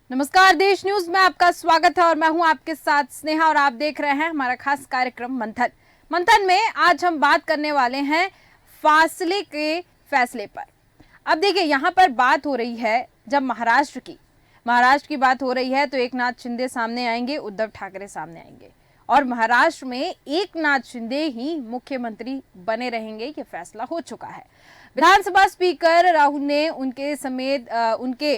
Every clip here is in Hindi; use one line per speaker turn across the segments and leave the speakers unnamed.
नमस्कार, देश न्यूज में आपका स्वागत है और मैं हूं आपके साथ स्नेहा और आप देख रहे हैं हमारा खास कार्यक्रम मंथन। मंथन में आज हम बात करने वाले हैं फासले के फैसले पर। अब देखिए, यहां पर बात हो रही है जब महाराष्ट्र की बात हो रही है तो एकनाथ शिंदे सामने आएंगे, उद्धव ठाकरे सामने आएंगे और महाराष्ट्र में एकनाथ शिंदे ही मुख्यमंत्री बने रहेंगे, ये फैसला हो चुका है। विधानसभा स्पीकर राहुल ने उनके समेत उनके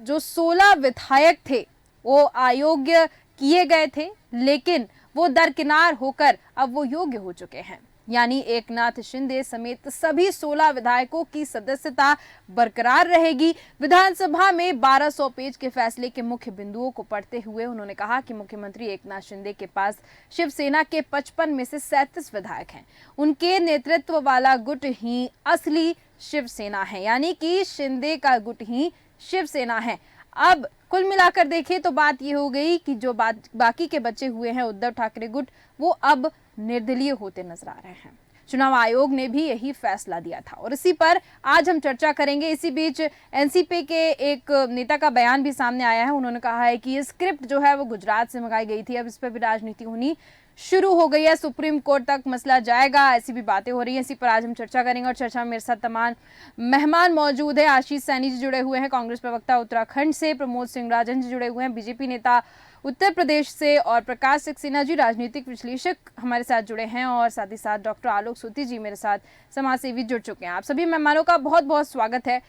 जो 16 विधायक थे वो अयोग्य किए गए थे, लेकिन वो दरकिनार होकर अब वो योग्य हो चुके हैं। यानी एकनाथ शिंदे समेत सभी 16 विधायकों की सदस्यता बरकरार रहेगी। विधानसभा में 1200 पेज के फैसले के मुख्य बिंदुओं को पढ़ते हुए उन्होंने कहा कि मुख्यमंत्री एकनाथ शिंदे के पास शिवसेना के 55 में से 37 विधायक हैं। उनके नेतृत्व वाला गुट ही असली शिवसेना है, यानी कि शिंदे का गुट ही शिवसेना है। अब कुल मिलाकर देखें तो बात यह हो गई कि जो बाकी के बचे हुए हैं उद्धव ठाकरे गुट, वो अब निर्दलीय होते नजर आ रहे हैं। चुनाव आयोग ने भी यही फैसला दिया था और इसी पर आज हम चर्चा करेंगे। इसी बीच एनसीपी के एक नेता का बयान भी सामने आया है। उन्होंने कहा है कि ये स्क्रिप्ट जो है वो गुजरात से मंगाई गई थी, अब इस पर भी राजनीति होनी शुरू हो गई है, सुप्रीम कोर्ट तक मसला जाएगा, ऐसी भी बातें हो रही हैं। इसी पर आज हम चर्चा करेंगे और चर्चा में मेरे साथ तमाम मेहमान मौजूद है। आशीष सैनी जी जुड़े हुए हैं, कांग्रेस प्रवक्ता उत्तराखंड से, प्रमोद सिंह राजन जी जुड़े हुए हैं, बीजेपी नेता उत्तर प्रदेश से, और प्रकाश सक्सेना जी राजनीतिक विश्लेषक हमारे साथ जुड़े हैं, और साथ ही साथ डॉक्टर आलोक सूती जी मेरे साथ समाजसेवी जुड़ चुके हैं। आप सभी मेहमानों का बहुत बहुत स्वागत है।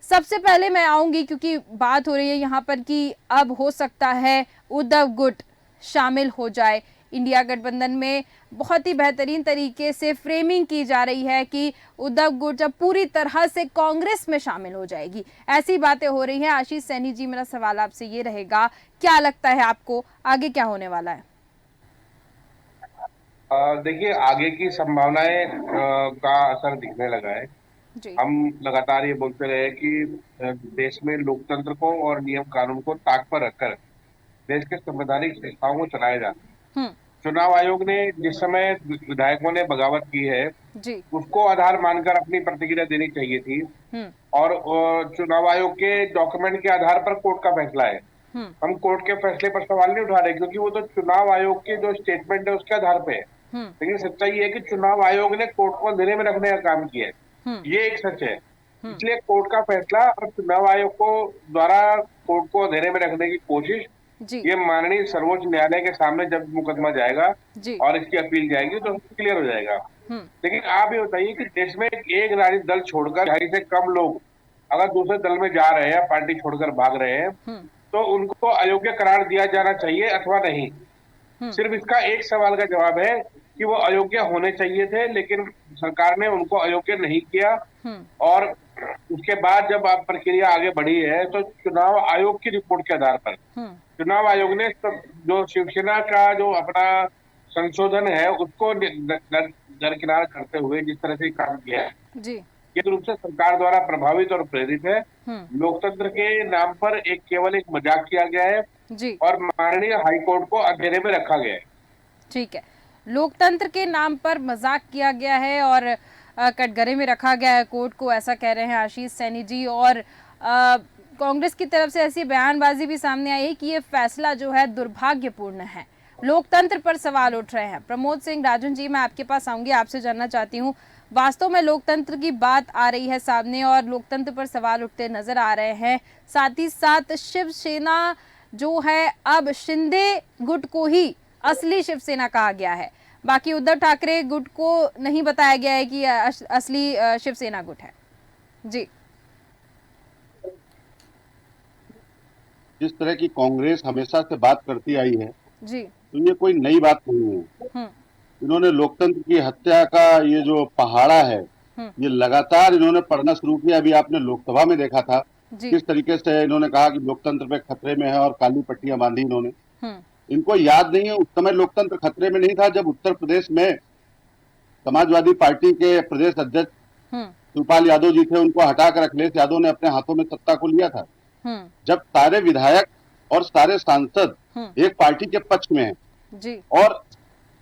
सबसे पहले मैं आऊंगी क्योंकि बात हो रही है यहाँ पर कि अब हो सकता है उद्धव गुट शामिल हो जाए इंडिया गठबंधन में। बहुत ही बेहतरीन तरीके से फ्रेमिंग की जा रही है कि उद्धव गुट जब पूरी तरह से कांग्रेस में शामिल हो जाएगी, ऐसी बातें हो रही हैं। आशीष सैनी जी, मेरा सवाल आपसे ये रहेगा, क्या लगता है आपको आगे क्या होने वाला है?
देखिए, आगे की संभावनाएं का असर दिखने लगा है।
जी।
हम लगातार ये बोलते रहे कि देश में लोकतंत्र को और नियम कानून को ताक पर रखकर देश के संवैधानिक संस्थाओं को चलाया जाता है।
हम्म।
चुनाव आयोग ने जिस समय विधायकों ने बगावत की है,
जी।
उसको आधार मानकर अपनी प्रतिक्रिया देनी चाहिए थी।
हम्म।
और चुनाव आयोग के डॉक्यूमेंट के आधार पर कोर्ट का फैसला है।
हम्म।
हम कोर्ट के फैसले पर सवाल नहीं उठा रहे, क्योंकि वो तो चुनाव आयोग के जो स्टेटमेंट है उसके आधार पे है।
हम्म।
लेकिन सच्चाई ये है कि चुनाव आयोग ने कोर्ट को अंधेरे में रखने का काम किया है।
हम्म।
ये एक सच है।
हम्म।
इसलिए कोर्ट का फैसला और चुनाव आयोग को द्वारा कोर्ट को अंधेरे में रखने की कोशिश,
जी।
ये माननीय सर्वोच्च न्यायालय के सामने जब मुकदमा जाएगा
जी।
और इसकी अपील जाएगी तो क्लियर हो जाएगा।
हम्म।
लेकिन आप ये बताइए कि देश में एक राजनीतिक दल छोड़कर 2.5 से कम लोग अगर दूसरे दल में जा रहे हैं, पार्टी छोड़कर भाग रहे हैं,
हम्म।
तो उनको अयोग्य करार दिया जाना चाहिए अथवा नहीं।
हम्म।
सिर्फ इसका एक सवाल का जवाब है कि वो अयोग्य होने चाहिए थे, लेकिन सरकार ने उनको अयोग्य नहीं किया।
हम्म।
और उसके बाद जब आप प्रक्रिया आगे बढ़ी है तो चुनाव आयोग की रिपोर्ट के आधार पर
हम्म।
चुनाव आयोग ने जो शिवसेना का जो अपना संशोधन है उसको दरकिनार करते हुए जिस तरह से काम किया है,
जी।
ये रूप से सरकार द्वारा प्रभावित और प्रेरित है।
हम्म।
लोकतंत्र के नाम पर केवल एक मजाक किया गया है
जी।
और माननीय हाईकोर्ट को अंधेरे में रखा गया है।
ठीक है, लोकतंत्र के नाम पर मजाक किया गया है और कटघरे में रखा गया है कोर्ट को, ऐसा कह रहे हैं आशीष सैनी जी। और कांग्रेस की तरफ से ऐसी बयानबाजी भी सामने आई है कि ये फैसला जो है दुर्भाग्यपूर्ण है, लोकतंत्र पर सवाल उठ रहे हैं। प्रमोद सिंह राजन जी, मैं आपके पास आऊंगी, आपसे जानना चाहती हूँ, वास्तव में लोकतंत्र की बात आ रही है सामने और लोकतंत्र पर सवाल उठते नजर आ रहे हैं। साथ ही साथ शिवसेना जो है अब शिंदे गुट को ही असली शिवसेना कहा गया है, बाकी उद्धव ठाकरे गुट को नहीं बताया गया है कि असली शिवसेना गुट है। जी।
जिस तरह की कांग्रेस हमेशा से बात करती आई है,
जी।
तो ये कोई नई बात नहीं है।
हम्म।
इन्होंने लोकतंत्र की हत्या का ये जो पहाड़ा है,
हम्म।
ये लगातार इन्होंने पढ़ना शुरू किया। अभी आपने लोकसभा में देखा था
जी।
किस तरीके से इन्होंने कहा कि लोकतंत्र पे खतरे में है और काली पट्टियां बांधी इन्होंने।
हम्म।
इनको याद नहीं है उस समय लोकतंत्र खतरे में नहीं था जब उत्तर प्रदेश में समाजवादी पार्टी के प्रदेश अध्यक्ष
हम्म।
शिवपाल यादव जी थे, उनको हटाकर अखिलेश यादव ने अपने हाथों में सत्ता को लिया था।
हम्म।
जब सारे विधायक और सारे सांसद
हम्म।
एक पार्टी के पक्ष में हैं
जी।
और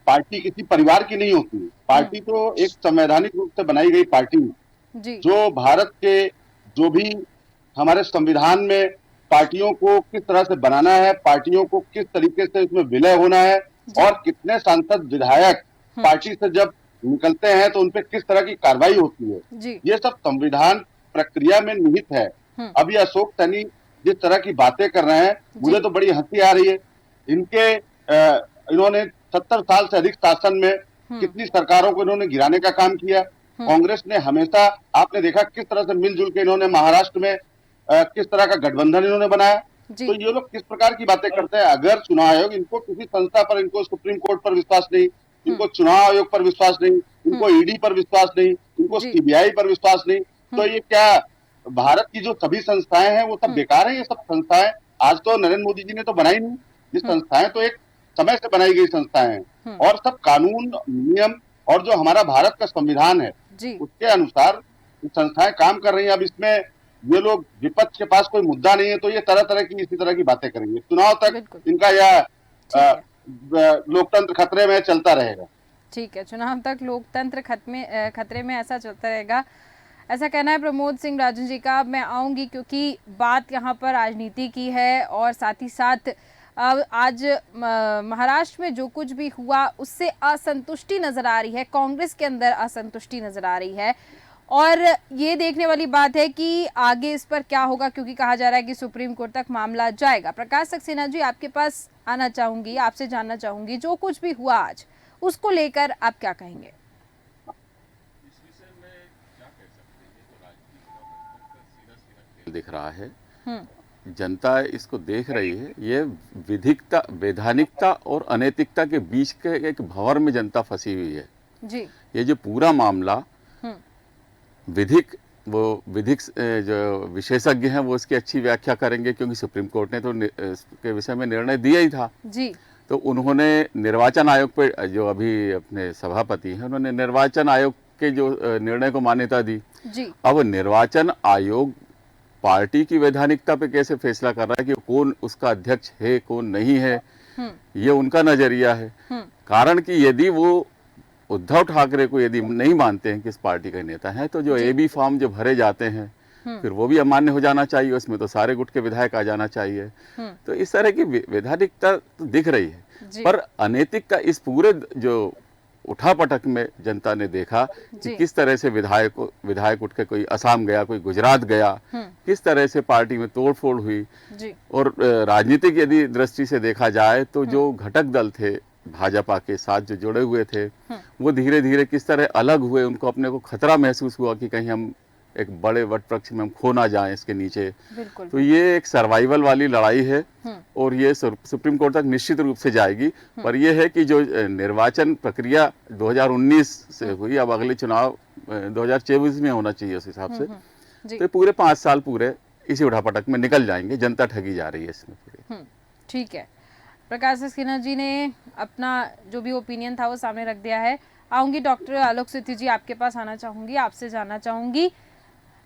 पार्टी किसी परिवार की नहीं होती। पार्टी तो एक संवैधानिक रूप से बनाई गई पार्टी,
जी।
जो भारत के जो भी हमारे संविधान में पार्टियों को किस तरह से बनाना है, पार्टियों को किस तरीके से इसमें विलय होना है,
जी।
और कितने सांसद विधायक पार्टी से जब निकलते हैं तो उनपे किस तरह की कार्रवाई होती है,
जी।
ये सब संविधान प्रक्रिया में निहित है। अभी अशोक सैनी जिस तरह की बातें कर रहे हैं, मुझे तो बड़ी हंसी आ रही है। इन्होंने 70 साल से अधिक शासन में कितनी सरकारों को इन्होंने गिराने का काम किया। कांग्रेस ने हमेशा, आपने देखा किस तरह से मिलजुल के इन्होंने महाराष्ट्र में किस तरह का गठबंधन इन्होंने बनाया। तो ये लोग किस प्रकार की बातें करते हैं। अगर चुनाव आयोग, इनको किसी संस्था पर, इनको सुप्रीम कोर्ट पर विश्वास नहीं, इनको चुनाव आयोग पर विश्वास नहीं, इनको ईडी पर विश्वास नहीं, इनको सीबीआई पर विश्वास नहीं, तो ये क्या भारत की जो सभी संस्थाएं हैं वो सब बेकार है। ये सब संस्थाएं आज तो नरेंद्र मोदी जी ने तो बनाई नहीं। ये संस्थाएं तो एक समय से बनाई गई संस्थाएं हैं, और सब कानून, नियम और जो हमारा भारत का संविधान है उसके अनुसार ये संस्थाएं काम कर रही हैं। अब इसमें ये लोग, विपक्ष के पास कोई मुद्दा नहीं है तो ये तरह तरह की इसी तरह की बातें करेंगे। चुनाव तक इनका यह लोकतंत्र खतरे में चलता रहेगा।
ठीक है, चुनाव तक लोकतंत्र खतरे में ऐसा चलता रहेगा, ऐसा कहना है प्रमोद सिंह राजन जी का। अब मैं आऊंगी क्योंकि बात यहाँ पर राजनीति की है, और साथ ही साथ आज महाराष्ट्र में जो कुछ भी हुआ उससे असंतुष्टि नजर आ रही है, कांग्रेस के अंदर असंतुष्टि नजर आ रही है, और ये देखने वाली बात है कि आगे इस पर क्या होगा, क्योंकि कहा जा रहा है कि सुप्रीम कोर्ट तक मामला जाएगा। प्रकाश सक्सेना जी, आपके पास आना चाहूंगी, आपसे जानना चाहूंगी जो कुछ भी हुआ आज उसको लेकर आप क्या कहेंगे?
दिख रहा है, जनता इसको देख रही है। ये विधिकता, वैधानिकता और अनैतिकता के बीच के एक भंवर में जनता फंसी हुई है
जी।
ये जो पूरा मामला विधिक, वो विधिक जो विशेषज्ञ हैं वो इसकी अच्छी व्याख्या करेंगे, क्योंकि सुप्रीम कोर्ट ने तो इसके विषय में निर्णय दिया ही था
जी।
तो उन्होंने निर्वाचन आयोग पे, जो अभी अपने सभापति हैं, उन्होंने निर्वाचन आयोग के जो निर्णय को मान्यता दी
जी।
अब निर्वाचन आयोग पार्टी की वैधानिकता पे कैसे फैसला कर रहा है कि कौन उसका अध्यक्ष है कौन नहीं है, ये उनका नजरिया है। कारण कि यदि वो उद्धव ठाकरे को यदि नहीं मानते हैं कि इस पार्टी के नेता हैं, तो जो एबी फॉर्म जो भरे जाते हैं फिर वो भी अमान्य हो जाना चाहिए, उसमें तो सारे गुट के विधायक आ जाना चाहिए। तो इस तरह की वैधानिकता तो दिख रही है, पर अनैतिकता इस पूरे जो उठापटक में जनता ने देखा कि किस तरह से विधायक उठ के, कोई असम गया, कोई गुजरात गया, किस तरह से पार्टी में तोड़फोड़ हुई। और राजनीतिक यदि दृष्टि से देखा जाए तो जो घटक दल थे भाजपा के साथ जो जुड़े हुए थे वो धीरे धीरे किस तरह अलग हुए, उनको अपने को खतरा महसूस हुआ कि कहीं हम एक बड़े वट वृक्ष में हम खो ना जाएं इसके नीचे। तो ये एक सर्वाइवल वाली लड़ाई है और ये सुप्रीम कोर्ट तक निश्चित रूप से जाएगी। पर यह है कि जो निर्वाचन प्रक्रिया 2019 से हुई, अब अगले चुनाव 2024 में होना चाहिए उस हिसाब से, तो पूरे 5 साल पूरे इसी उठापटक में निकल जाएंगे। जनता ठगी जा रही है इसमें पूरी। ठीक है,
प्रकाश सक्सेना जी ने अपना जो भी ओपिनियन था वो सामने रख दिया है। आऊंगी डॉक्टर आलोक सेठी जी, आपके पास आना चाहूंगी, आपसे जानना चाहूंगी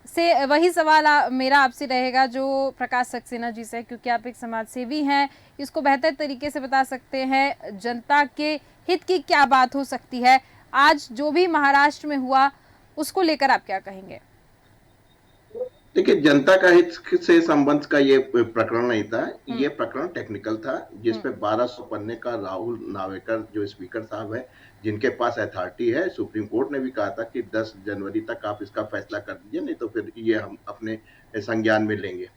से वही सवाल मेरा आपसे रहेगा जो प्रकाश सक्सेना जी से, क्योंकि आप एक समाज सेवी हैं, इसको बेहतर तरीके से बता सकते हैं जनता के हित की क्या बात हो सकती है। आज जो भी महाराष्ट्र में हुआ उसको लेकर आप क्या कहेंगे?
देखिए, जनता का हित से संबंध का ये प्रकरण नहीं था, ये प्रकरण टेक्निकल था जिसपे 1200 पन्ने का राहुल नावेकर जो स्पीकर साहब है, जिनके पास अथॉरिटी है, सुप्रीम कोर्ट ने भी कहा था कि 10 जनवरी तक आप इसका फैसला कर दीजिए, नहीं तो फिर ये हम अपने संज्ञान में लेंगे।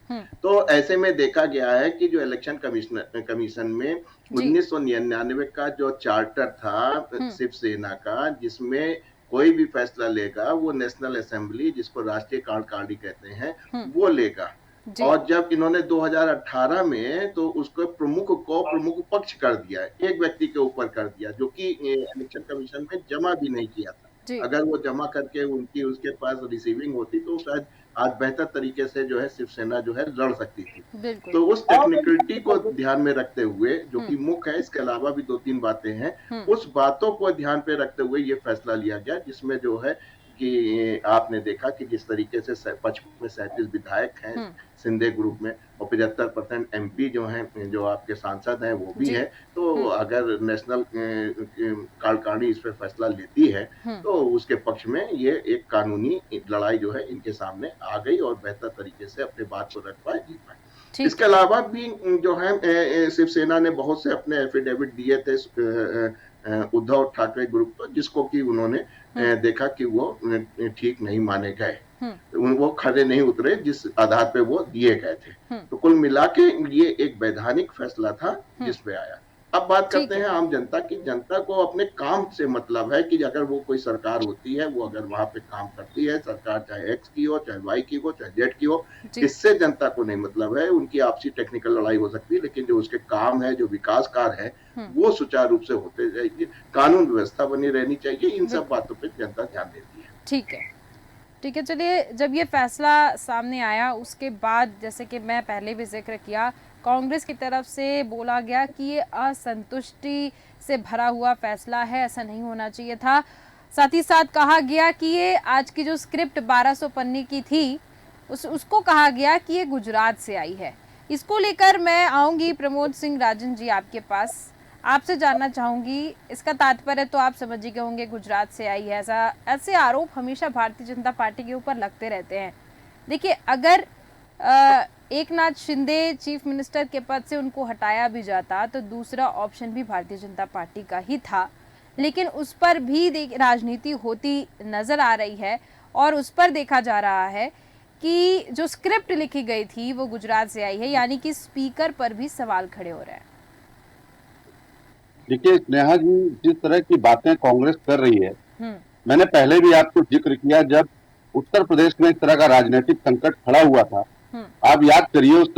तो ऐसे में देखा गया है कि जो इलेक्शन कमीशन में 1999 का जो चार्टर था शिवसेना का, जिसमें कोई भी फैसला लेगा वो नेशनल असेंबली, जिसको राष्ट्रीय कार्यकारिणी कहते हैं, वो लेगा। और जब इन्होंने 2018 में तो उसको प्रमुख पक्ष कर दिया, एक व्यक्ति के ऊपर कर दिया, जो कि इलेक्शन कमीशन में जमा भी नहीं किया था। अगर वो जमा करके उसके पास रिसीविंग होती तो शायद आज बेहतर तरीके से जो है शिवसेना जो है लड़ सकती थी। तो उस टेक्निकलिटी को ध्यान में रखते हुए, जो कि मुख्य है, इसके अलावा भी 2-3 बातें हैं, उस बातों को ध्यान पे रखते हुए ये फैसला लिया गया, जिसमें जो है कि आपने देखा कि जिस तरीके से 37 विधायक हैं सिंधे ग्रुप में और 75% एमपी जो हैं, जो आपके सांसद हैं, वो भी है। तो अगर नेशनल कार्यकारिणी इस पर फैसला लेती है तो उसके पक्ष में ये एक कानूनी लड़ाई जो है इनके सामने आ गई और बेहतर तरीके से अपने बात को रख पाए, जीत पाए।
ठीक
इसके अलावा भी जो है शिवसेना ने बहुत से अपने एफिडेविट दिए थे उद्धव ठाकरे ग्रुप को, जिसको कि उन्होंने देखा कि वो ठीक नहीं माने गए, वो खरे नहीं उतरे जिस आधार पे वो दिए गए थे। तो कुल मिला के ये एक वैधानिक फैसला था जिसपे आया। अब बात करते हैं आम जनता की। जनता को अपने काम से मतलब है कि अगर वो कोई सरकार होती है, वो अगर वहां पे काम करती है, सरकार चाहे एक्स की हो, चाहे वाई की हो, चाहे जेड की हो, इससे जनता को नहीं मतलब है। उनकी आपसी टेक्निकल लड़ाई हो सकती है, लेकिन जो उसके काम है, जो विकास कार्य है, वो सुचारू रूप से होते जाएंगे। कानून व्यवस्था बनी रहनी चाहिए। इन सब बातों पर जनता ध्यान देती है।
ठीक है। चलिए, जब ये फैसला सामने आया उसके बाद, जैसे कि मैं पहले भी जिक्र किया, कांग्रेस की तरफ से बोला गया कि ये असंतुष्टि से भरा हुआ फैसला है, ऐसा नहीं होना चाहिए था। साथ ही साथ कहा गया कि ये आज की जो स्क्रिप्ट 1200 पन्ने की थी उसको कहा गया कि ये गुजरात से आई है। इसको लेकर मैं आऊंगी प्रमोद सिंह राजन जी आपके पास, आपसे जानना चाहूंगी। इसका तात्पर्य तो आप समझ ही गए होंगे, गुजरात से आई है, ऐसे आरोप हमेशा भारतीय जनता पार्टी के ऊपर लगते रहते हैं। देखिए, अगर एक नाथ शिंदे चीफ मिनिस्टर के पद से उनको हटाया भी जाता तो दूसरा ऑप्शन भी भारतीय जनता पार्टी का ही था, लेकिन उस पर भी राजनीति होती नजर आ रही है और उस पर देखा जा रहा है कि जो स्क्रिप्ट लिखी गई थी वो गुजरात से आई है, यानी कि स्पीकर पर भी सवाल खड़े हो रहे हैं।
देखिए स्नेहा जी, जिस तरह की बातें कांग्रेस कर रही है, मैंने पहले भी आपको जिक्र किया, जब उत्तर प्रदेश में इस तरह का राजनीतिक संकट खड़ा हुआ था, आप याद करिए, उस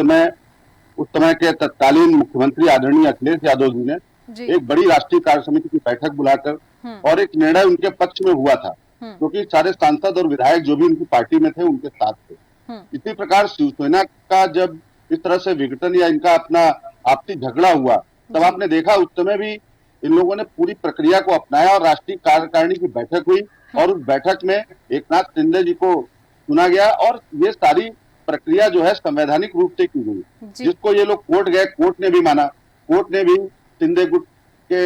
समय के तत्कालीन मुख्यमंत्री आदरणीय अखिलेश यादव जी ने एक बड़ी राष्ट्रीय कार्य समिति की बैठक बुलाकर और एक निर्णय उनके पक्ष में हुआ था, क्योंकि सारे सांसद और विधायक जो भी उनकी पार्टी में थे उनके साथ थे। इसी प्रकार शिवसेना का जब इस तरह से विघटन या इनका अपना आपसी झगड़ा हुआ, तब आपने देखा उस समय भी इन लोगों ने पूरी प्रक्रिया को अपनाया और राष्ट्रीय कार्यकारिणी की बैठक हुई और उस बैठक में एकनाथ शिंदे जी को चुना गया और ये सारी प्रक्रिया जो है संवैधानिक रूप से की गई, जिसको ये लोग कोर्ट गए, कोर्ट ने भी माना, कोर्ट ने भी शिंदे गुट के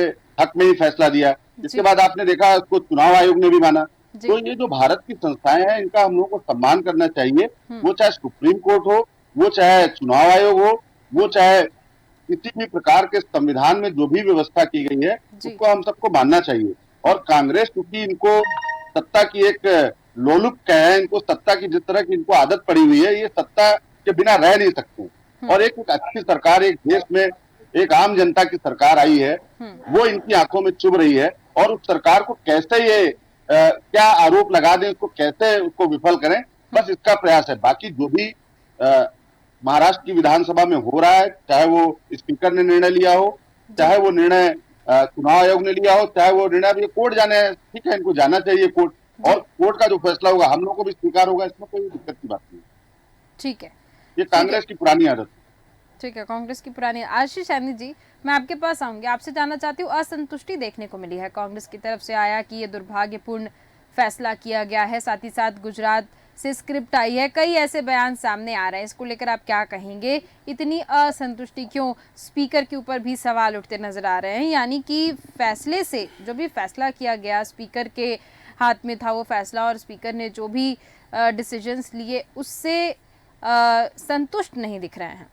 हक में ही फैसला दिया। इसके बाद आपने देखा उसको चुनाव आयोग ने भी माना। तो ये जो भारत की संस्थाएं हैं, इनका हम लोगों को सम्मान करना चाहिए। वो चाहे सुप्रीम कोर्ट हो, वो चाहे चुनाव आयोग हो, वो चाहे किसी भी प्रकार के संविधान में जो भी व्यवस्था की गई है, उसको हम सबको मानना चाहिए। और कांग्रेस, क्योंकि इनको सत्ता की एक लोलुप है, इनको सत्ता की जिस तरह की इनको आदत पड़ी हुई है, ये सत्ता के बिना रह नहीं सकते। और एक अच्छी सरकार, एक देश में एक आम जनता की सरकार आई है, वो इनकी आंखों में चुभ रही है और उस सरकार को कैसे ये क्या आरोप लगा दें, उसको कैसे उसको विफल करें, बस इसका प्रयास है। बाकी जो भी महाराष्ट्र की विधानसभा में हो रहा है, चाहे वो स्पीकर ने निर्णय लिया हो, चाहे वो निर्णय चुनाव आयोग ने लिया हो, चाहे वो निर्णय अभी कोर्ट जाने, ठीक है, इनको जाना चाहिए कोर्ट, और कोर्ट का जो फैसला होगा हम लोग को भी स्वीकार होगा, इसमें कोई दिक्कत की बात नहीं।
ठीक है,
ये कांग्रेस की पुरानी आदत।
ठीक है, कांग्रेस की पुरानी। आशीष सैनी जी, मैं आपके पास आऊंगी, आपसे जानना चाहती हूँ, असंतुष्टि देखने को मिली है कांग्रेस की तरफ से, आया कि ये दुर्भाग्यपूर्ण फैसला किया गया है, साथ ही साथ गुजरात से स्क्रिप्ट आई है, कई ऐसे बयान सामने आ रहे हैं, इसको लेकर आप क्या कहेंगे? इतनी असंतुष्टि क्यों? स्पीकर के ऊपर भी सवाल उठते नजर आ रहे हैं, यानी कि फैसले से, जो भी फैसला किया गया स्पीकर के हाथ में था वो फैसला, और स्पीकर ने जो भी डिसीजंस लिए उससे संतुष्ट नहीं दिख रहे हैं।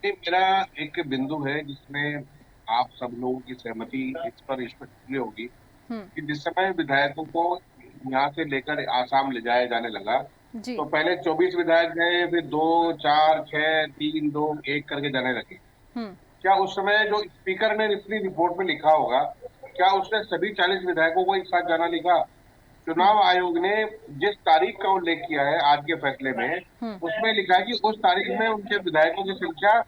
मेरा एक बिंदु है जिसमें आप सब लोगों की सहमति इस पर स्पष्ट होगी कि जिस समय विधायकों को यहाँ से लेकर आसाम ले जाया जाने लगा, तो पहले 24 विधायक गए, फिर 2, 4, 6, 3, 2, 1 करके जाने लगे। क्या उस समय जो स्पीकर ने अपनी रिपोर्ट में लिखा होगा, क्या उसने सभी 40 विधायकों को एक साथ जाना लिखा? चुनाव आयोग ने जिस तारीख का उल्लेख किया है आज के फैसले में, उसमें लिखा है कि उस तारीख में उनके विधायकों की संख्या,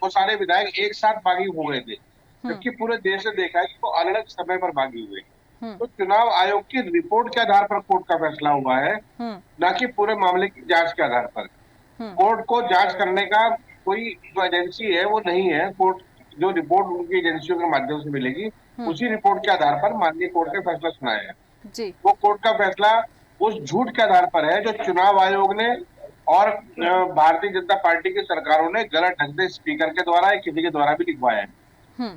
वो सारे विधायक एक साथ बागी हो गए थे, जबकि पूरे देश ने देखा है कि वो अलग अलग समय पर बागी हुए। तो चुनाव आयोग की रिपोर्ट के आधार पर कोर्ट का फैसला हुआ है, न कि पूरे मामले की जांच के आधार पर। कोर्ट को जांच करने का कोई जो एजेंसी है वो नहीं है। कोर्ट जो रिपोर्ट उनकी एजेंसियों के माध्यम से मिलेगी, उसी रिपोर्ट के आधार पर माननीय कोर्ट ने फैसला सुनाया है। वो कोर्ट का फैसला उस झूठ के आधार पर है जो चुनाव आयोग ने और भारतीय जनता पार्टी की सरकारों ने गलत ढंग से स्पीकर के द्वारा या किसी के द्वारा भी लिखवाया है।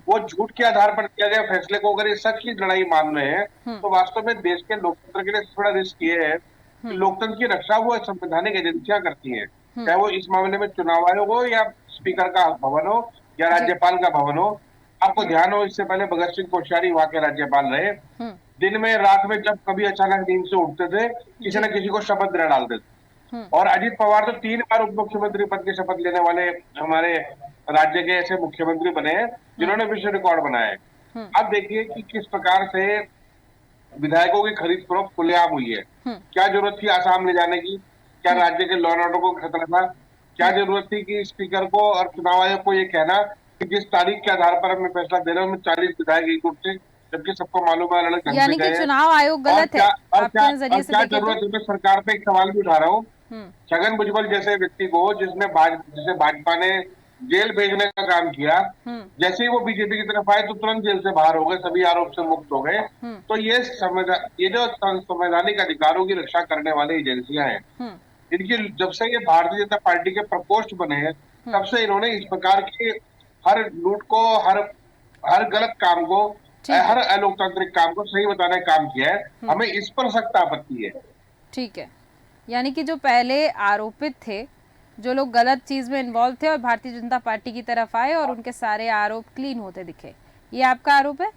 वो झूठ के आधार पर किया गया फैसले को अगर ये सच की लड़ाई मान रहे हैं, तो वास्तव में देश के लोकतंत्र के लिए थोड़ा रिस्क ये है कि लोकतंत्र की रक्षा वो संवैधानिक एजेंसियां करती हैं। चाहे वो इस मामले में चुनाव आयोग हो या स्पीकर का भवन हो या राज्यपाल का भवन हो। आपको ध्यान हो, इससे पहले भगत सिंह कोश्यारी वहां के राज्यपाल रहे। दिन में रात में जब कभी अचानक नींद से उठते थे, किसी न किसी को शपथ दिला डालते थे। और अजीत पवार तो 3 बार उप मुख्यमंत्री पद की शपथ लेने वाले हमारे राज्य के ऐसे मुख्यमंत्री बने हैं जिन्होंने विश्व रिकॉर्ड बनाया है। अब देखिए कि किस प्रकार से विधायकों की खरीद फरोख्त खुलेआम हुई है। क्या जरूरत थी आसाम ले जाने की? क्या राज्य के लॉ एंड ऑर्डर को खतरा था? क्या जरूरत थी कि स्पीकर को और चुनाव आयोग को ये कहना कि जिस तारीख के आधार पर हमें फैसला दे रहे हैं, 40 विधायक एकजुट थे, जबकि सबको मालूम है अलग अलग ढंग से
यानी कि चुनाव आयोग गलत है आपके नजरिए से
क्या
देखें
जरूरत
तो?
है? मैं सरकार पे एक सवाल भी उठा रहा हूँ। छगन भुजबल जैसे व्यक्ति को जिसे भाजपा ने जेल भेजने का काम किया, जैसे ही वो बीजेपी की तरफ आए तो तुरंत जेल से बाहर हो गए, सभी आरोप से मुक्त हो गए। तो ये जो संवैधानिक अधिकारों की रक्षा करने वाली एजेंसियां हैं, इनकी जब से ये भारतीय जनता पार्टी के प्रकोष्ठ बने हैं, तब से इन्होंने इस प्रकार की हर लूट को, हर गलत काम को, हर अलोकतांत्रिक काम को सही बताने का काम किया है। हमें इस पर सख्त आपत्ति है।
ठीक है, यानी कि जो पहले आरोपित थे, जो लोग गलत चीज में इन्वॉल्व थे और भारतीय जनता पार्टी की तरफ आए और उनके सारे आरोप क्लीन होते दिखे, ये आपका आरोप है?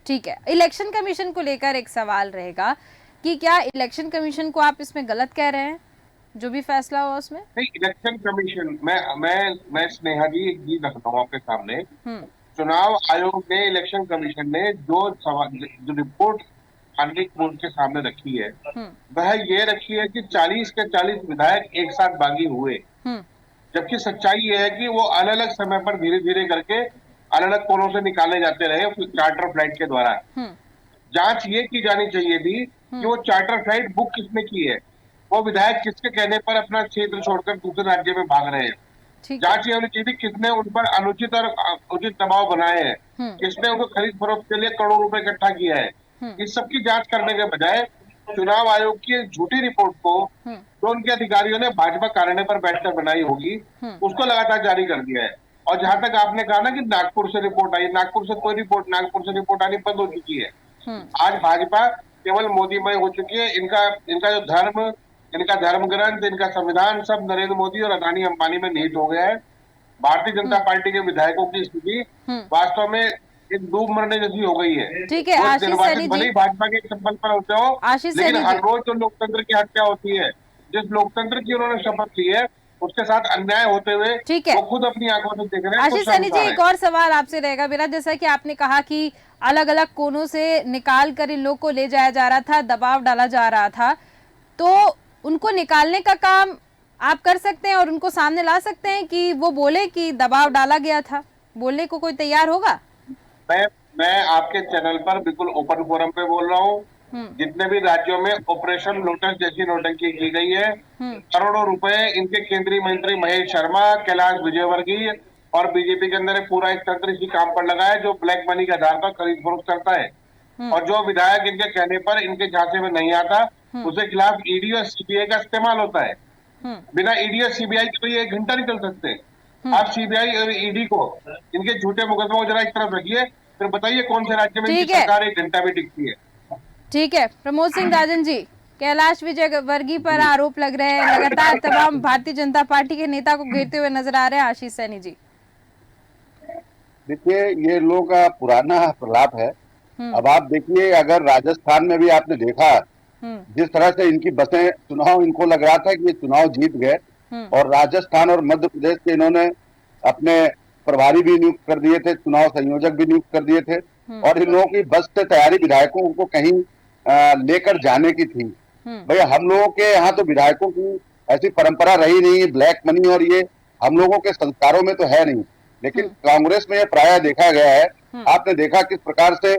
ठीक है। इलेक्शन कमीशन को लेकर एक सवाल रहेगा कि क्या इलेक्शन कमीशन को आप इसमें गलत कह रहे हैं, जो भी फैसला हुआ उसमें?
नहीं, इलेक्शन कमीशन मैं स्नेहा जी एक चीज रखता हूँ आपके सामने। चुनाव आयोग ने, इलेक्शन कमीशन ने जो रिपोर्ट आंतरिक बोर्ड के सामने रखी है, वह ये रखी है कि 40 के 40 विधायक एक साथ बागी हुए। जबकि सच्चाई ये है कि वो अलग अलग समय पर धीरे धीरे करके अलग अलग कोनों से निकाले जाते रहे चार्टर फ्लाइट के द्वारा। जांच ये की जानी चाहिए थी कि वो चार्टर फ्लाइट बुक किसने की है, वो विधायक किसके कहने पर अपना क्षेत्र छोड़कर दूसरे राज्य में भाग रहे हैं। जांच ये होनी चाहिए थी किसने उन पर अनुचित और उचित दबाव बनाए हैं, किसने उनको खरीद फरोख्त के लिए करोड़ों रुपए इकट्ठा किया है। इस सब की जांच करने के बजाय चुनाव आयोग की झूठी रिपोर्ट को जो उनके अधिकारियों ने भाजपा कार्यालय पर बैठकर बनाई होगी, उसको लगातार जारी कर दिया है। और जहां तक आपने कहा ना कि नागपुर से रिपोर्ट आई, नागपुर से रिपोर्ट आनी बंद हो चुकी है। आज भाजपा केवल मोदीमय हो चुकी है। इनका जो धर्म, इनका धर्म ग्रंथ, इनका संविधान सब नरेंद्र मोदी और अदानी अंबानी में निहित हो गया है। भारतीय जनता पार्टी के विधायकों की स्थिति वास्तव में एक डूब मरने जैसी हो गई है।
ठीक है आशीष सैनी जी,
भाजपा के संबल पर होते हो, लेकिन हर रोज जो लोकतंत्र की हत्या होती है, जिस लोकतंत्र की उन्होंने शपथ ली है, उसके साथ अन्याय होते हुए
ठीक है,
वो खुद अपनी आंखों से देख रहे हैं।
आशीष सैनी जी, एक और सवाल आपसे रहेगा मेरा। जैसा कि आपने कहा कि अलग अलग कोनों से निकाल कर इन लोग को ले जाया जा रहा था, दबाव डाला जा रहा था, तो उनको निकालने का काम आप कर सकते हैं और उनको सामने ला सकते हैं कि वो बोले कि दबाव डाला गया था? बोलने को कोई तैयार होगा?
मैं आपके चैनल पर बिल्कुल ओपन फोरम पे बोल रहा हूँ। जितने भी राज्यों में ऑपरेशन लोटस जैसी नौटंकी की गई है, करोड़ों रुपए इनके केंद्रीय मंत्री महेश शर्मा, कैलाश विजयवर्गीय और बीजेपी के अंदर पूरा एक तंत्र इसी काम पर लगा है जो ब्लैक मनी के आधार पर खरीद फरोख्त करता है। और जो विधायक इनके कहने पर इनके झांसे में नहीं आता, उसके खिलाफ ईडी और सीबीआई का इस्तेमाल होता है। बिना ईडी और सीबीआई के तो ये 1 घंटा नहीं चल सकते। आप सीबीआई और ईडी को, इनके झूठे मुकदमों को जरा इस तरफ रखिए, फिर बताइए कौन से राज्य में इनकी सरकार 1 घंटा भी टिकती है।
ठीक है प्रमोद सिंह राजन जी, कैलाश विजयवर्गीय पर आरोप लग रहे हैं, लगातार तमाम भारतीय जनता पार्टी के नेता को घेरते हुए नजर आ रहे हैं। आशीष सैनी जी,
देखिए ये लोगों का पुराना प्रलाप है। अब आप देखिए, अगर राजस्थान में भी आपने देखा जिस तरह से इनकी बसें, चुनाव इनको लग रहा था कि ये चुनाव जीत गए, और राजस्थान और मध्य प्रदेश के इन्होंने अपने प्रभारी भी नियुक्त कर दिए थे, चुनाव संयोजक भी नियुक्त कर दिए थे, और इन लोगों की बस से तैयारी विधायकों को कहीं लेकर जाने की थी। भैया हम लोगों के यहाँ तो विधायकों की ऐसी परंपरा रही नहीं, ब्लैक मनी और ये हम लोगों के संस्कारों में तो है नहीं, लेकिन कांग्रेस में ये प्रायः देखा गया है। आपने देखा किस प्रकार से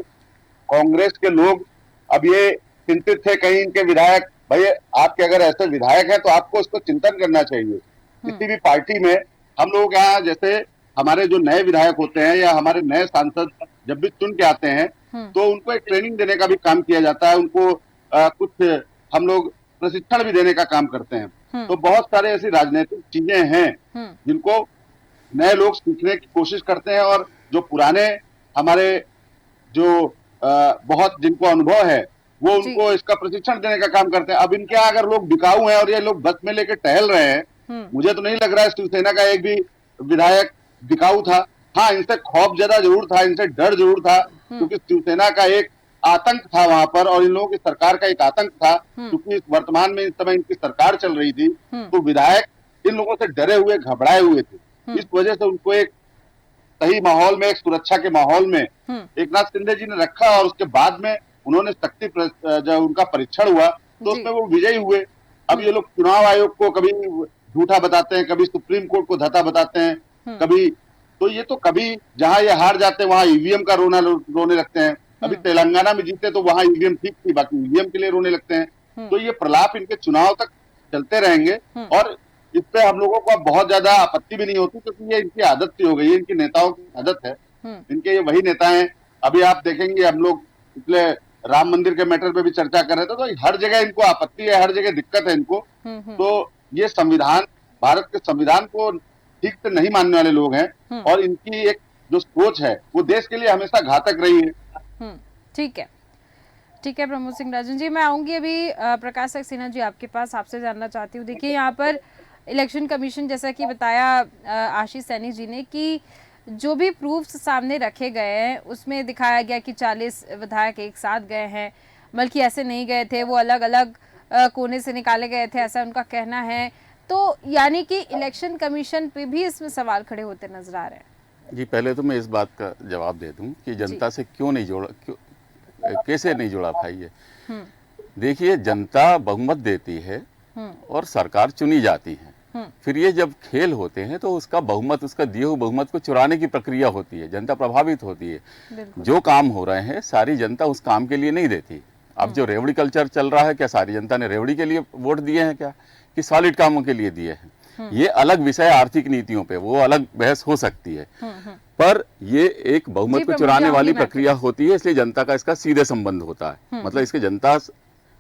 कांग्रेस के लोग अब ये चिंतित थे कहीं इनके विधायक, भैया आपके अगर ऐसे विधायक है तो आपको इसको चिंतन करना चाहिए। किसी भी पार्टी में हम लोग यहाँ, जैसे हमारे जो नए विधायक होते हैं या हमारे नए सांसद जब भी चुन के आते हैं, तो उनको एक ट्रेनिंग देने का भी काम किया जाता है, उनको कुछ हम लोग प्रशिक्षण भी देने का काम करते हैं। तो बहुत सारे ऐसी राजनीतिक चीजें हैं जिनको नए लोग सीखने की कोशिश करते हैं, और जो पुराने हमारे जो बहुत जिनको अनुभव है वो उनको इसका प्रशिक्षण देने का काम करते हैं। अब इनके यहाँ अगर लोग बिकाऊ हैं और ये लोग बस में लेके टहल रहे हैं, मुझे तो नहीं लग रहा है शिवसेना का एक भी विधायक बिकाऊ था। हाँ, इनसे खौफ ज्यादा जरूर था, इनसे डर जरूर था, क्योंकि शिवसेना का एक आतंक था वहां पर और इन लोगों की सरकार का एक आतंक था, क्योंकि वर्तमान में इस समय इनकी सरकार चल रही थी, तो विधायक इन लोगों से डरे हुए, घबराए हुए थे। इस वजह से उनको एक सही माहौल में, एक सुरक्षा के माहौल में एकनाथ शिंदे जी ने रखा और उसके बाद में उन्होंने जब उनका परीक्षण हुआ तो उसमें वो विजयी हुए। अब ये लोग चुनाव आयोग को कभी झूठा बताते हैं, कभी सुप्रीम कोर्ट को धता बताते हैं, कभी तो ये तो कभी जहां ये हार जाते हैं वहां ईवीएम का रोने लगते हैं। अभी तेलंगाना में जीते तो वहां ईवीएम ठीक थी, बाकी ईवीएम के लिए रोने लगते हैं। तो ये प्रलाप इनके चुनाव तक चलते रहेंगे और इस पे हम लोगों को अब बहुत ज्यादा आपत्ति भी नहीं होती, क्योंकि ये इनकी आदत सी हो गई है, इनकी नेताओं की आदत है। इनके ये वही नेता हैं। अभी आप देखेंगे, हम लोग पिछले राम मंदिर के मैटर पे भी चर्चा कर रहे थे, तो हर जगह इनको आपत्ति है, हर जगह दिक्कत है इनको। तो ये संविधान, भारत के संविधान को ठीक से नहीं मानने वाले लोग हैं और इनकी एक जो सोच है वो देश के लिए हमेशा घातक रही है।
ठीक है, ठीक है प्रमोद सिंह राजन जी, मैं आऊंगी अभी प्रकाश सक्सेना जी आपके पास। आपसे जानना चाहती हूँ, देखिए यहाँ पर इलेक्शन कमीशन, जैसा कि बताया आशीष सैनी जी ने, कि जो भी प्रूफ्स सामने रखे गए हैं उसमें दिखाया गया कि 40 विधायक एक साथ गए हैं, बल्कि ऐसे नहीं गए थे, वो अलग अलग कोने से निकाले गए थे, ऐसा उनका कहना है। तो यानी कि इलेक्शन कमीशन पे भी इसमें सवाल खड़े होते नजर आ रहे हैं।
जी, पहले तो मैं इस बात का जवाब दे दूं कि जनता से क्यों नहीं जोड़ा, कैसे नहीं जोड़ा भाई है। देखिए, जनता बहुमत देती है और सरकार चुनी जाती है, फिर ये जब खेल होते हैं तो उसका बहुमत, उसका दिए हुए बहुमत को चुराने की प्रक्रिया होती है, जनता प्रभावित होती है। जो काम हो रहे हैं सारी जनता उस काम के लिए नहीं देती। अब जो रेवड़ी कल्चर चल रहा है, क्या सारी जनता ने रेवड़ी के लिए वोट दिए हैं क्या, कि सॉलिड कामों के लिए दिए हैं? ये अलग विषय, आर्थिक नीतियों पे वो अलग बहस हो सकती है, पर ये एक बहुमत को चुराने वाली प्रक्रिया होती है, इसलिए जनता का इसका सीधे संबंध होता है। मतलब इसके जनता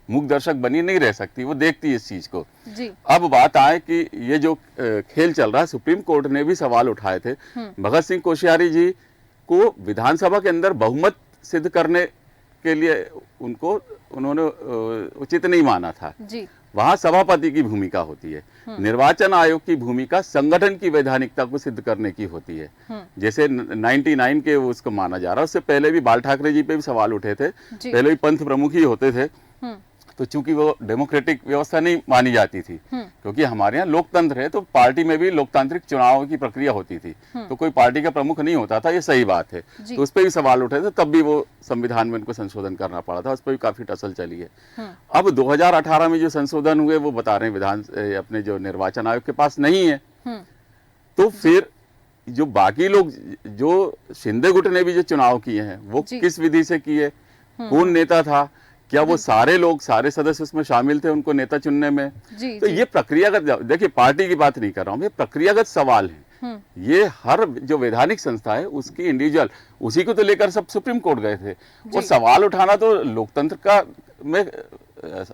मूक दर्शक बनी नहीं रह सकती, वो देखती है इस चीज को। अब बात आए कि ये जो खेल चल रहा है, सुप्रीम कोर्ट ने भी सवाल उठाए थे। भगत सिंह कोश्यारी जी को विधानसभा के अंदर बहुमत सिद्ध करने के लिए उन्होंने उचित नहीं माना था। वहां सभापति की भूमिका होती है, निर्वाचन आयोग की भूमिका संगठन की वैधानिकता को सिद्ध करने की होती है। जैसे 99 के उसको माना जा रहा है, उससे पहले भी बाल ठाकरे जी पे भी सवाल उठे थे, पहले भी पंथ प्रमुख ही होते थे। तो चूंकि वो डेमोक्रेटिक व्यवस्था नहीं मानी जाती थी, क्योंकि हमारे यहाँ लोकतंत्र है, तो पार्टी में भी लोकतांत्रिक चुनाव की प्रक्रिया होती थी, तो कोई पार्टी का प्रमुख नहीं होता था, ये सही बात है। तो उस पर भी सवाल उठे थे, तब भी वो संविधान में इनको संशोधन करना पड़ा था, उस पर भी काफी टसल चली है। अब 2018 में जो संशोधन हुए वो बता रहे हैं अपने जो निर्वाचन आयोग के पास नहीं है। तो फिर जो बाकी लोग, जो शिंदे गुट ने भी जो चुनाव किए हैं, वो किस विधि से किए, कौन नेता था, क्या वो सारे लोग, सारे सदस्य उसमें शामिल थे उनको नेता चुनने में? तो ये प्रक्रियागत, देखिए पार्टी की बात नहीं कर रहा हूं, ये प्रक्रियागत सवाल है। ये हर जो वैधानिक संस्था है उसकी इंडिविजुअल, उसी को तो लेकर सब सुप्रीम कोर्ट गए थे। वो सवाल उठाना तो लोकतंत्र का में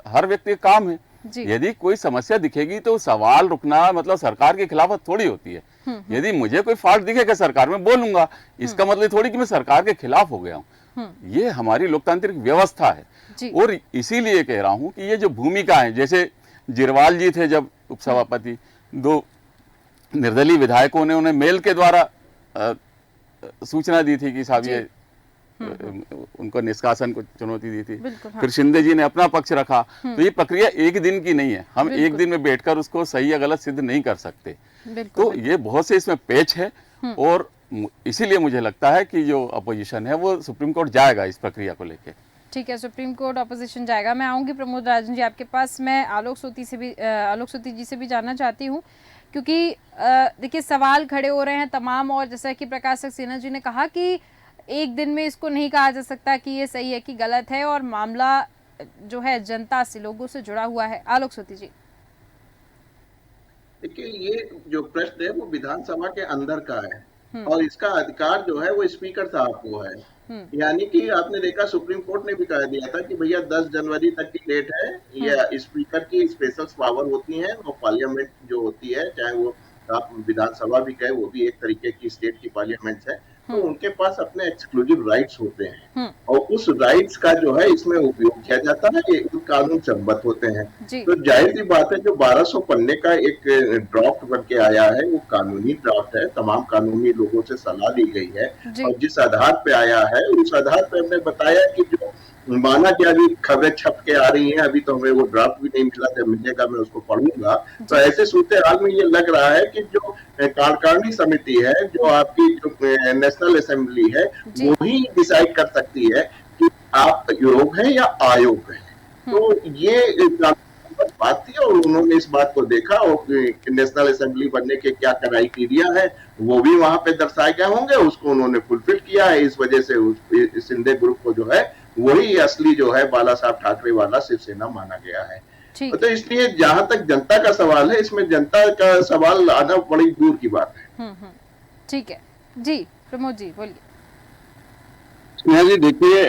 हर व्यक्ति का काम है। यदि कोई समस्या दिखेगी तो सवाल रुकना मतलब सरकार के खिलाफ थोड़ी होती है। यदि मुझे कोई फॉल्ट दिखेगा सरकार में बोलूंगा, इसका मतलब थोड़ी कि मैं सरकार के खिलाफ हो गया हूँ। ये हमारी लोकतांत्रिक व्यवस्था है और इसीलिए कह रहा हूं कि ये जो भूमिका है, जैसे जिरवाल जी थे जब उपसभापति, 2 निर्दलीय विधायकों ने उन्हें मेल के द्वारा सूचना दी थी कि साहब ये उनको निष्कासन को चुनौती दी थी। फिर शिंदे जी ने अपना पक्ष रखा। तो ये प्रक्रिया एक दिन की नहीं है, हम एक दिन में बैठकर उसको सही या गलत सिद्ध नहीं कर सकते। तो ये बहुत से इसमें पेच है और इसीलिए मुझे लगता है कि जो अपोजिशन है वो सुप्रीम कोर्ट जाएगा इस प्रक्रिया को लेकर।
ठीक है, सुप्रीम कोर्ट अपोजिशन जाएगा। मैं आऊंगी प्रमोद राजन जी आपके पास। मैं आलोक सोती जी से भी जानना चाहती हूँ, क्योंकि देखिए सवाल खड़े हो रहे हैं तमाम, और जैसा कि प्रकाश सक्सेना जी ने कहा कि एक दिन में इसको नहीं कहा जा सकता कि ये सही है कि गलत है, और मामला जो है जनता से, लोगों से जुड़ा हुआ है। आलोक सोती जी,
देखिए ये जो प्रश्न है वो विधानसभा के अंदर का है और इसका अधिकार जो है वो स्पीकर साहब को है। यानी कि आपने देखा सुप्रीम कोर्ट ने भी कह दिया था कि भैया 10 जनवरी तक की डेट है, ये स्पीकर की स्पेशल पावर होती है और पार्लियामेंट जो होती है, चाहे वो आप विधानसभा भी कहे, वो भी एक तरीके की स्टेट की पार्लियामेंट है, तो उनके पास अपने एक्सक्लूसिव राइट्स होते हैं और उस राइट्स का जो है इसमें उपयोग किया जाता है, ये कानून सम्मत होते हैं। तो जाहिर सी बात है जो 1200 पन्ने का एक ड्राफ्ट बन के आया है वो कानूनी ड्राफ्ट है, तमाम कानूनी लोगों से सलाह ली गई है और जिस आधार पे आया है उस आधार पे हमने बताया कि जो माना कि अभी खबरें छप के आ रही हैं, अभी तो हमें वो ड्राफ्ट भी नहीं मिला, जब मिलेगा मैं उसको पढ़ूंगा। तो ऐसे सूरत हाल में ये लग रहा है कि जो कार्यकारिणी समिति है, जो आपकी जो नेशनल असेंबली है, वो ही डिसाइड कर सकती है कि आप योग है या आयोग है। तो ये बात थी और उन्होंने इस बात को देखा और नेशनल असेंबली बनने के क्या क्राइटेरिया है वो भी वहां पे दर्शाए गए होंगे, उसको उन्होंने फुलफिल किया है। इस वजह से शिंदे ग्रुप को जो है वही असली जो है बाला साहब ठाकरे वाला शिवसेना माना गया है। तो इसलिए जहां तक जनता का सवाल है, इसमें जनता का सवाल आना बड़ी दूर की बात है।
ठीक है जी, प्रमोद जी बोलिए।
स्नेहा जी देखिए,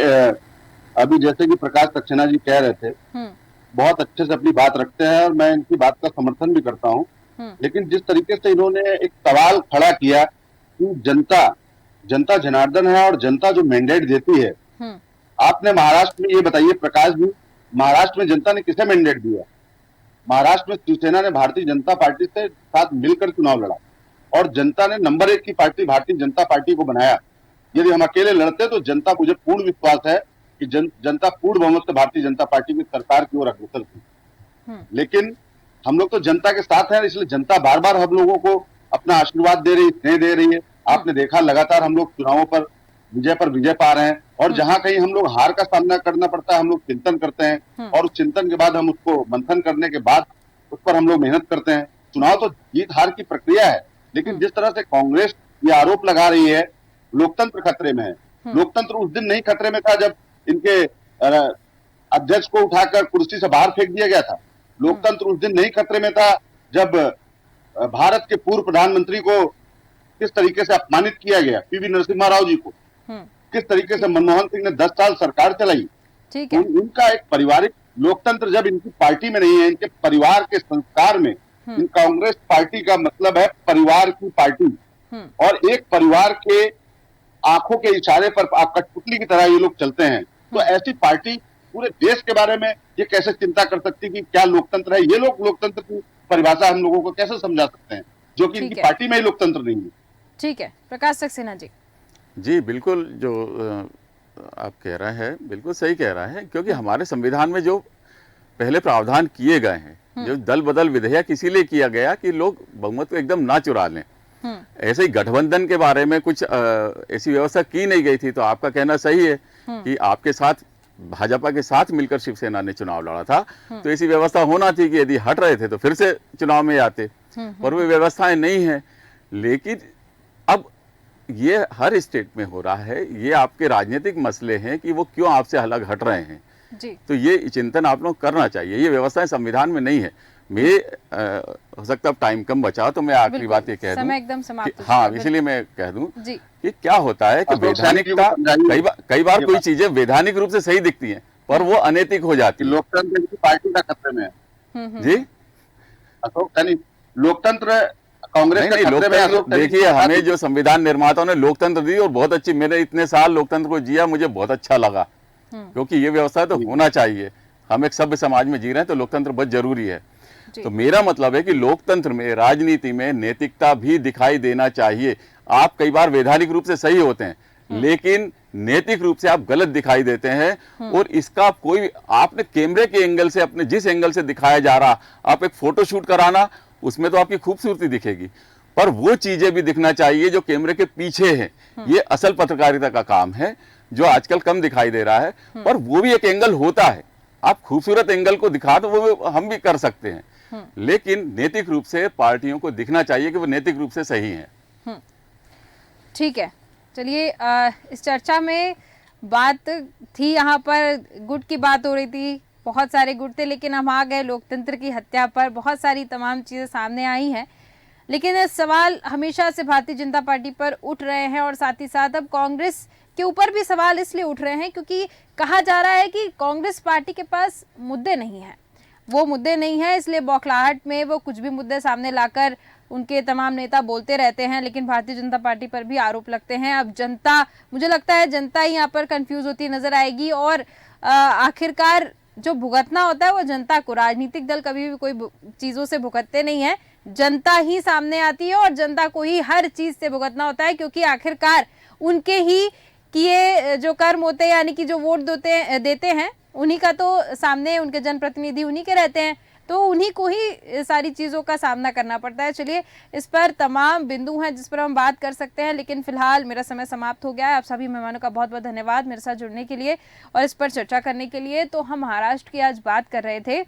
अभी जैसे कि प्रकाश सक्सेना जी कह रहे थे, बहुत अच्छे से अपनी बात रखते हैं और मैं इनकी बात का समर्थन भी करता हूं। लेकिन जिस तरीके से इन्होंने एक सवाल खड़ा किया कि जनता जनार्दन है और जनता जो मैंडेट देती है, आपने महाराष्ट्र में ये बताइए प्रकाश जी, महाराष्ट्र में जनता ने किसे मैंडेट दिया? महाराष्ट्र में शिवसेना ने भारतीय जनता पार्टी से साथ मिलकर चुनाव लड़ा और जनता ने नंबर 1 की पार्टी भारतीय जनता पार्टी को बनाया। यदि हम अकेले लड़ते तो जनता, मुझे पूर्ण विश्वास है कि जनता पूर्ण बहुमत से भारतीय जनता पार्टी की सरकार की ओर अग्रसर थी। लेकिन हम लोग तो जनता के साथ हैं, इसलिए जनता बार बार हम लोगों को अपना आशीर्वाद दे रही, स्नेह दे रही है। आपने देखा लगातार हम लोग चुनावों पर विजय पा रहे हैं और जहां कहीं हम लोग हार का सामना करना पड़ता है, हम लोग चिंतन करते हैं और उस चिंतन के बाद हम उसको मंथन करने के बाद उस पर हम लोग मेहनत करते हैं। चुनाव तो जीत हार की प्रक्रिया है, लेकिन जिस तरह से कांग्रेस ये आरोप लगा रही है लोकतंत्र खतरे में है, लोकतंत्र उस दिन नहीं खतरे में था जब इनके अध्यक्ष को उठाकर कुर्सी से बाहर फेंक दिया गया था। लोकतंत्र उस दिन नहीं खतरे में था जब भारत के पूर्व प्रधानमंत्री को किस तरीके से अपमानित किया गया, पीवी नरसिम्हा राव जी को किस तरीके से मनमोहन सिंह ने 10 साल सरकार चलाई।
ठीक है।
इनका एक पारिवारिक लोकतंत्र जब इनकी पार्टी में नहीं है, इनके परिवार के संस्कार में, इन कांग्रेस पार्टी का मतलब है परिवार की पार्टी और एक परिवार के आंखों के इशारे पर आप कठपुतली की तरह ये लोग चलते हैं। तो ऐसी पार्टी पूरे देश के बारे में ये कैसे चिंता कर सकती कि क्या लोकतंत्र है? ये लोग लोकतंत्र की परिभाषा हम लोगों को कैसे समझा सकते हैं जो कि इनकी पार्टी में ही लोकतंत्र नहीं है?
ठीक है, प्रकाश सक्सेना जी।
जी बिल्कुल, जो आप कह रहे हैं बिल्कुल सही कह रहा है, क्योंकि हमारे संविधान में जो पहले प्रावधान किए गए हैं, जो दल बदल विधेयक इसीलिए किया गया कि लोग बहुमत को एकदम ना चुरा लें। ऐसे ही गठबंधन के बारे में कुछ ऐसी व्यवस्था की नहीं गई थी। तो आपका कहना सही है कि आपके साथ भाजपा के साथ मिलकर शिवसेना ने चुनाव लड़ा था, तो ऐसी व्यवस्था होना थी कि यदि हट रहे थे तो फिर से चुनाव में आते, पर वो व्यवस्थाएं नहीं है। लेकिन अब ये हर स्टेट में हो रहा है, ये आपके राजनीतिक मसले हैं कि वो क्यों आपसे अलग हट रहे हैं
जी।
तो ये चिंतन आप लोग करना चाहिए। ये व्यवस्थाएं संविधान में नहीं है। मैं हो सकता है टाइम कम बचा तो मैं आखिरी बात ये कह दूं,
समय एकदम समाप्त,
हाँ इसलिए मैं कह दूं
जी
कि क्या होता है कि वैधानिकता कई बार कोई चीजें वैधानिक रूप से सही दिखती हैं पर वो अनैतिक हो जाती है।
लोकतंत्र की पार्टी का खतरे में है
जी
अशोक, लोकतंत्र कांग्रेस का खतरे में है।
देखिए, हमें जो संविधान निर्माताओं ने लोकतंत्र दी और बहुत अच्छी, मैंने इतने साल लोकतंत्र को जिया, मुझे बहुत अच्छा लगा, क्योंकि ये व्यवस्था तो होना चाहिए। हम एक सभ्य समाज में जी रहे हैं तो लोकतंत्र बहुत जरूरी है। तो मेरा मतलब है कि लोकतंत्र में, राजनीति में नैतिकता भी दिखाई देना चाहिए। आप कई बार वैधानिक रूप से सही होते हैं लेकिन नैतिक रूप से आप गलत दिखाई देते हैं और इसका कोई, आपने कैमरे के एंगल से, अपने जिस एंगल से दिखाया जा रहा, आप एक फोटो शूट कराना, उसमें तो आपकी खूबसूरती दिखेगी, पर वो चीजें भी दिखना चाहिए जो कैमरे के पीछे है। ये असल पत्रकारिता का काम है जो आजकल कम दिखाई दे रहा है, पर वो भी एक एंगल होता है। आप खूबसूरत एंगल को दिखा तो वो हम भी कर सकते हैं, लेकिन नैतिक रूप से पार्टियों को दिखना चाहिए कि वो नैतिक रूप से सही हैं।
ठीक है, चलिए इस चर्चा में बात थी, यहाँ पर गुट की बात हो रही थी, बहुत सारे गुट थे, लेकिन हम आ गए लोकतंत्र की हत्या पर। बहुत सारी तमाम चीज़ें सामने आई हैं, लेकिन सवाल हमेशा से भारतीय जनता पार्टी पर उठ रहे हैं और साथ ही साथ अब कांग्रेस के ऊपर भी सवाल इसलिए उठ रहे हैं क्योंकि कहा जा रहा है कि कांग्रेस पार्टी के पास मुद्दे नहीं हैं। वो मुद्दे नहीं है, इसलिए बौखलाहट में वो कुछ भी मुद्दे सामने लाकर उनके तमाम नेता बोलते रहते हैं, लेकिन भारतीय जनता पार्टी पर भी आरोप लगते हैं। अब जनता, मुझे लगता है जनता ही यहाँ पर कंफ्यूज होती नजर आएगी और आखिरकार जो भुगतना होता है वो जनता को, राजनीतिक दल कभी भी कोई चीजों से भुगतते नहीं है, जनता ही सामने आती है और जनता को ही हर चीज से भुगतना होता है, क्योंकि आखिरकार उनके ही किए जो कर्म होते हैं, यानी कि जो वोट देते हैं उन्हीं का तो सामने, उनके जनप्रतिनिधि उन्हीं के रहते हैं, तो उन्हीं को ही सारी चीज़ों का सामना करना पड़ता है। चलिए, इस पर तमाम बिंदु हैं जिस पर हम बात कर सकते हैं, लेकिन फिलहाल मेरा समय समाप्त हो गया है। आप सभी मेहमानों का बहुत बहुत धन्यवाद मेरे साथ जुड़ने के लिए और इस पर चर्चा करने के लिए। तो हम महाराष्ट्र की आज बात कर रहे थे।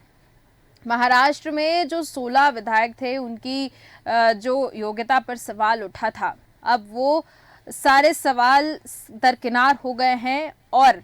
महाराष्ट्र में जो 16 विधायक थे उनकी जो योग्यता पर सवाल उठा था, अब वो सारे सवाल दरकिनार हो गए हैं और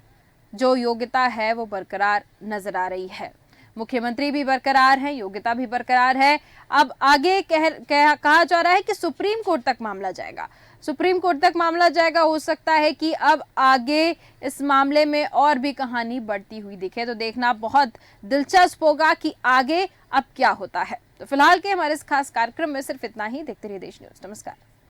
जो योग्यता है वो बरकरार नजर आ रही है। मुख्यमंत्री भी बरकरार है, योग्यता भी बरकरार है। अब आगे कहा जा रहा है कि सुप्रीम कोर्ट तक मामला जाएगा, सुप्रीम कोर्ट तक मामला जाएगा। हो सकता है कि अब आगे इस मामले में और भी कहानी बढ़ती हुई दिखे, तो देखना बहुत दिलचस्प होगा कि आगे अब क्या होता है। तो फिलहाल के हमारे इस खास कार्यक्रम में सिर्फ इतना ही। देखते रहिए देश न्यूज। नमस्कार।